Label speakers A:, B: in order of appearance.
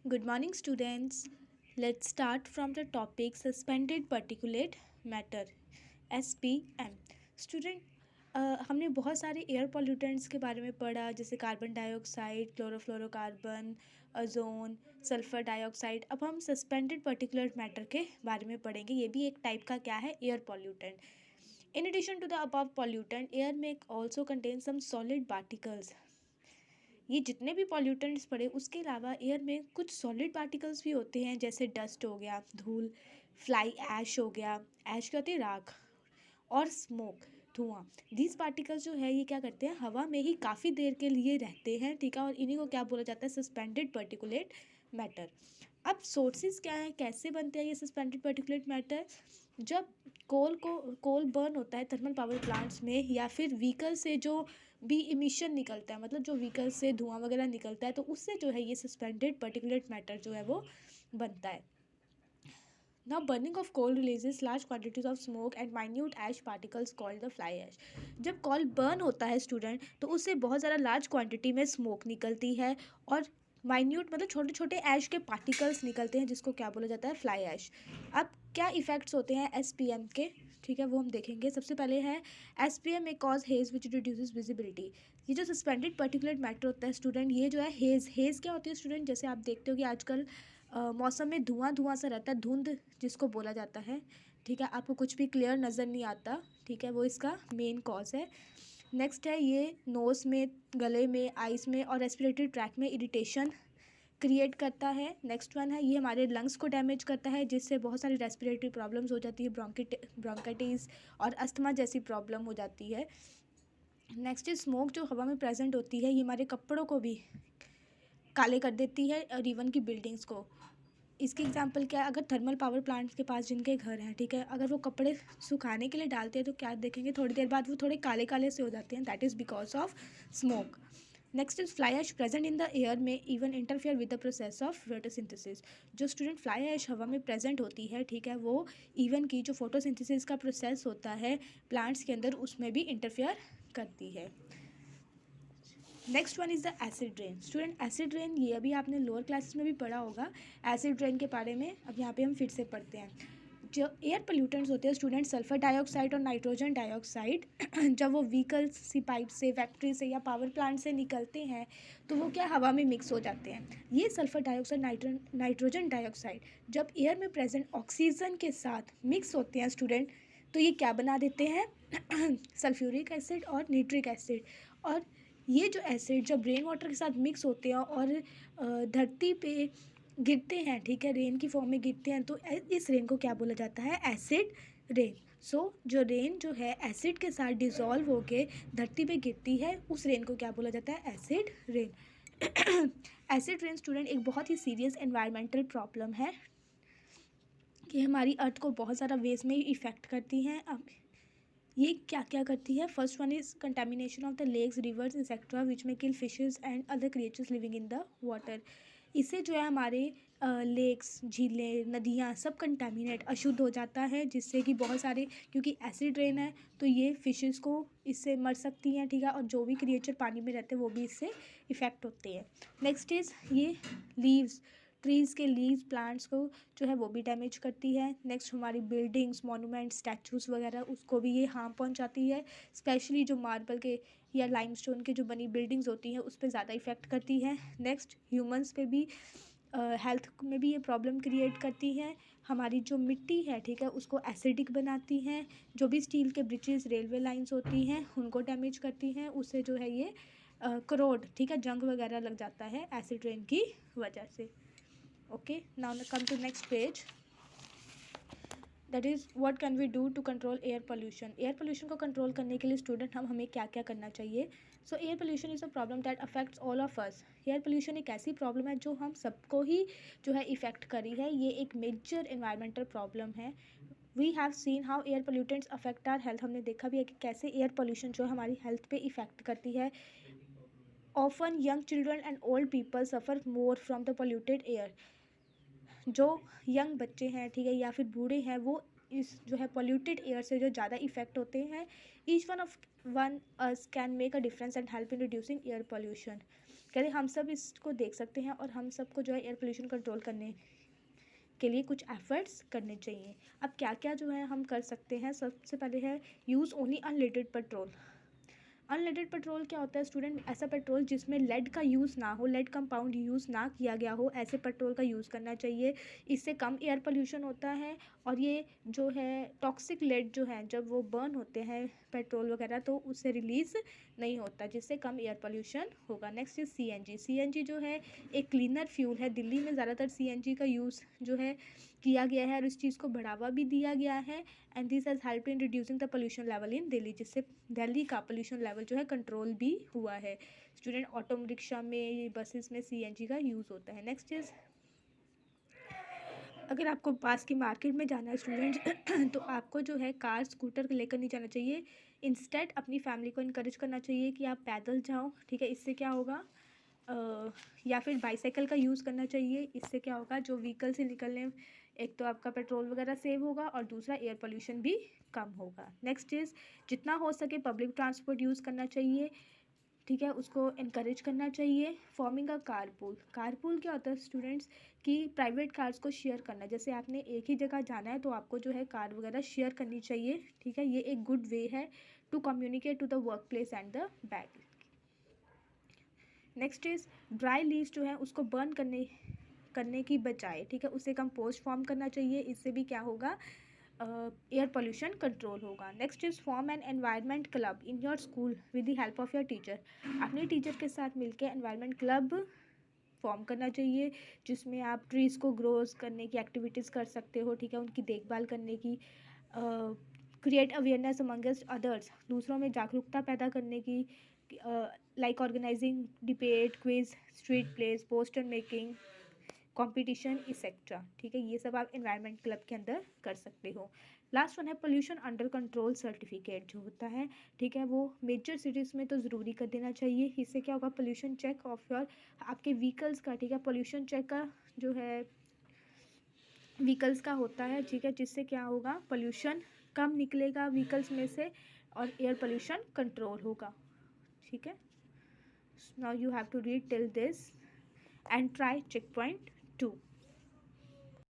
A: Good morning, students. Let's start from the topic suspended particulate matter SPM. Student हमने बहुत सारे air pollutants के बारे में पढ़ा, जैसे carbon dioxide, chlorofluorocarbon, ozone, sulphur dioxide. अब हम सस्पेंडेड पर्टिकुलर मैटर के बारे में पढ़ेंगे। ये भी एक टाइप का क्या है, air pollutant. In addition to the above pollutant, air में also contain some solid particles. ये जितने भी पॉल्यूटेंट्स पड़े, उसके अलावा एयर में कुछ सॉलिड पार्टिकल्स भी होते हैं, जैसे डस्ट हो गया, धूल, फ्लाई ऐश हो गया। ऐश क्या होती है? राख। और स्मोक, धुआं। दीज पार्टिकल्स जो है ये क्या करते हैं, हवा में ही काफ़ी देर के लिए रहते हैं, ठीक है। और इन्हीं को क्या बोला जाता है, सस्पेंडेड पर्टिकुलेट मैटर। अब सोर्सेज क्या है, कैसे बनते हैं ये सस्पेंडेड पर्टिकुलेट मैटर? जब कोल बर्न होता है थर्मल पावर प्लांट्स में, या फिर व्हीकल से जो भी इमिशन निकलता है, मतलब जो व्हीकल से धुआं वगैरह निकलता है, तो उससे जो है ये सस्पेंडेड पर्टिकुलेट मैटर जो है वो बनता है। Now burning of coal releases large quantities of smoke and minute ash particles called the fly ash. जब कोल बर्न होता है स्टूडेंट, तो उससे बहुत ज़्यादा लार्ज क्वांटिटी में स्मोक निकलती है, और माइन्यूट मतलब छोटे छोटे ऐश के पार्टिकल्स निकलते हैं, जिसको क्या बोला जाता है, फ्लाई ऐश। अब क्या इफ़ेक्ट्स होते हैं एसपीएम के, ठीक है, वो हम देखेंगे। सबसे पहले है एसपीएम में कॉज हेज विच रिड्यूसेस विजिबिलिटी। ये जो सस्पेंडेड पर्टिकुलर मैटर होता है स्टूडेंट, ये जो है हेज़ क्या होती है स्टूडेंट, जैसे आप देखते हो कि आजकल मौसम में धुआं धुआं सा रहता है, धुंध जिसको बोला जाता है, ठीक है। आपको कुछ भी क्लियर नज़र नहीं आता, ठीक है, वो इसका मेन कॉज है। नेक्स्ट है ये नोज़ में, गले में, आइज़ में और रेस्पिरेटरी ट्रैक में इरिटेशन क्रिएट करता है। नेक्स्ट वन है ये हमारे लंग्स को डैमेज करता है, जिससे बहुत सारी रेस्पिरेटरी प्रॉब्लम्स हो जाती है, ब्रोंकाइटिस और अस्थमा जैसी प्रॉब्लम हो जाती है। नेक्स्ट इज स्मोक, जो हवा में प्रेजेंट होती है, ये हमारे कपड़ों को भी काले कर देती है, और इवन की बिल्डिंग्स को। इसकी एग्जांपल क्या है, अगर थर्मल पावर प्लांट्स के पास जिनके घर हैं, ठीक है, अगर वो कपड़े सुखाने के लिए डालते हैं, तो क्या देखेंगे, थोड़ी देर बाद वो थोड़े काले काले से हो जाते हैं। That is because of smoke. Next is fly ash present in the air में even interfere with the process of photosynthesis. जो स्टूडेंट फ्लाई ऐश हवा में प्रेजेंट होती है, ठीक है, वो इवन की जो फोटोसिंथेसिस का प्रोसेस होता है प्लांट्स के अंदर, उसमें भी इंटरफेयर करती है। Next one is the acid rain. Student acid rain ये अभी आपने लोअर क्लासेस में भी पढ़ा होगा एसिड रेन के बारे में। अब यहाँ पे हम फिर से पढ़ते हैं। जो एयर पोल्यूटेंट्स होते हैं स्टूडेंट, सल्फर डाइऑक्साइड और नाइट्रोजन डाइऑक्साइड, जब वो व्हीकल्स सी पाइप से, फैक्ट्री से या पावर प्लांट से निकलते हैं, तो वो क्या हवा में मिक्स हो जाते हैं। ये सल्फर डाइऑक्साइड, नाइट्रोजन डाइऑक्साइड जब एयर में प्रेजेंट ऑक्सीजन के साथ मिक्स होते हैं स्टूडेंट, तो ये क्या बना देते हैं, सल्फ्यूरिक एसिड और नाइट्रिक एसिड। और ये जो एसिड जब रेन वाटर के साथ मिक्स होते हैं और धरती पे गिरते हैं, ठीक है, रेन की फॉर्म में गिरते हैं, तो इस रेन को क्या बोला जाता है, एसिड रेन। सो जो रेन जो है एसिड के साथ डिज़ोल्व होके धरती पे गिरती है, उस रेन को क्या बोला जाता है, acid rain. Acid rain student एक बहुत ही सीरियस एनवायरमेंटल प्रॉब्लम है, कि हमारी अर्थ को बहुत ज़्यादा वेज में इफ़ेक्ट करती हैं। अब ये क्या क्या करती है, first one is contamination of the lakes, rivers etcetera which में kill fishes and other creatures living in the water. इससे जो है हमारे लेक्स, झीलें, नदियाँ सब कंटेमिनेट, अशुद्ध हो जाता है, जिससे कि बहुत सारे, क्योंकि एसिड रेन है तो ये फिशेस को इससे मर सकती हैं, ठीक है, और जो भी क्रिएचर पानी में रहते हैं वो भी इससे इफ़ेक्ट होते हैं। नेक्स्ट इज़ ये लीव्स, ट्रीज़ के लीव्स प्लांट्स को जो है वो भी डैमेज करती है। नेक्स्ट हमारी बिल्डिंग्स, मॉन्यूमेंट्स, स्टैचूज़ वगैरह, उसको भी ये हार्म पहुंचाती है। स्पेशली जो मार्बल के या लाइमस्टोन के जो बनी बिल्डिंग्स होती हैं, उस पर ज़्यादा इफ़ेक्ट करती है। नेक्स्ट ह्यूमंस पे भी, हेल्थ में भी ये प्रॉब्लम क्रिएट करती हैं। हमारी जो मिट्टी है, ठीक है, उसको एसिडिक बनाती हैं। जो भी स्टील के ब्रिजेस, रेलवे लाइंस होती हैं, उनको डैमेज करती हैं। उससे जो है ये करोड, ठीक है, जंग वगैरह लग जाता है एसिड रेन की वजह से। Okay, now come to next page. That is what can we do to control air pollution. Air pollution को control करने के लिए student हमें क्या क्या करना चाहिए. So air pollution is a problem that affects all of us. Air pollution एक ऐसी problem है जो हम सबको ही जो है इफ़ेक्ट करी है. ये एक major environmental problem है. We have seen how air pollutants affect our health. हमने देखा भी है कि कैसे air pollution जो हमारी health पे इफ़ेक्ट करती है. Often young children and old people suffer more from the polluted air. जो यंग बच्चे हैं, ठीक है, या फिर बूढ़े हैं, वो इस जो है पॉल्यूटेड एयर से जो ज़्यादा इफ़ेक्ट होते हैं. Each one us can make a difference and help in reducing air pollution. कहते हम सब इसको देख सकते हैं और हम सबको जो है एयर पोल्यूशन कंट्रोल करने के लिए कुछ एफर्ट्स करने चाहिए। अब क्या क्या जो है हम कर सकते हैं, सबसे पहले है यूज़ ओनली अनलेटेड पेट्रोल। अनलेटेड पेट्रोल क्या होता है स्टूडेंट, ऐसा पेट्रोल जिसमें लेड का यूज़ ना हो, लेड कंपाउंड यूज़ ना किया गया हो, ऐसे पेट्रोल का यूज़ करना चाहिए। इससे कम एयर पोल्यूशन होता है और ये जो है टॉक्सिक लेड जो है जब वो बर्न होते हैं पेट्रोल वगैरह तो उससे रिलीज़ नहीं होता, जिससे कम एयर पोल्यूशन होगा। Next is CNG. सीएनजी जो है एक क्लीनर फ्यूल है। दिल्ली में ज़्यादातर सीएनजी का यूज़ जो है किया गया है और इस चीज़ को बढ़ावा भी दिया गया है। And this has help in reducing the pollution level in Delhi, जिससे दिल्ली का पोल्यूशन लेवल जो है कंट्रोल भी हुआ है। स्टूडेंट ऑटो रिक्शा में, बसेस में सीएनजी का यूज़ होता है। नेक्स्ट इज, अगर आपको पास की मार्केट में जाना है स्टूडेंट तो आपको जो है कार स्कूटर लेकर नहीं जाना चाहिए। इंस्टेड अपनी फैमिली को इनकरेज करना चाहिए कि आप पैदल जाओ, ठीक है। इससे क्या होगा, या फिर बाईसाइकिल का यूज़ करना चाहिए। इससे क्या होगा, जो व्हीकल से निकलने, एक तो आपका पेट्रोल वगैरह सेव होगा और दूसरा एयर पोल्यूशन भी कम होगा। नेक्स्ट इज़, जितना हो सके पब्लिक ट्रांसपोर्ट यूज़ करना चाहिए, ठीक है, उसको इनकरेज करना चाहिए। Forming a carpool. कारपूल क्या होता है स्टूडेंट्स, कि प्राइवेट कार्स को शेयर करना। जैसे आपने एक ही जगह जाना है तो आपको जो है कार वगैरह शेयर करनी चाहिए, ठीक है। ये एक गुड वे है to communicate to the work place and the back. Next is, dry leaves जो है उसको बर्न करने की बजाय, ठीक है, उसे कंपोस्ट फॉर्म करना चाहिए। इससे भी क्या होगा, एयर पोल्यूशन कंट्रोल होगा। Next is, form an environment club in your school with the help of your teacher. अपने टीचर के साथ मिलकर एनवायरनमेंट क्लब फॉर्म करना चाहिए, जिसमें आप ट्रीज़ को ग्रोज करने की एक्टिविटीज़ कर सकते हो, ठीक है, उनकी देखभाल करने की। क्रिएट अवेयरनेस अमंगस्ट अदर्स, दूसरों में जागरूकता पैदा करने की, like organising debate, quiz, street plays, poster making competition etcetera, ठीक है। ये सब आप एनवायरनमेंट क्लब के अंदर कर सकते हो। लास्ट वन है पोल्यूशन अंडर कंट्रोल सर्टिफिकेट जो होता है, ठीक है, वो मेजर सिटीज़ में तो ज़रूरी कर देना चाहिए। इससे क्या होगा, पोल्यूशन चेक ऑफ योर, आपके व्हीकल्स का, ठीक है, पोल्यूशन चेक का जो है व्हीकल्स का होता है, ठीक है, जिससे क्या होगा, पोल्यूशन कम निकलेगा व्हीकल्स में से और एयर पोल्यूशन कंट्रोल होगा, ठीक है। Now you have to read till this end try checkpoint 2.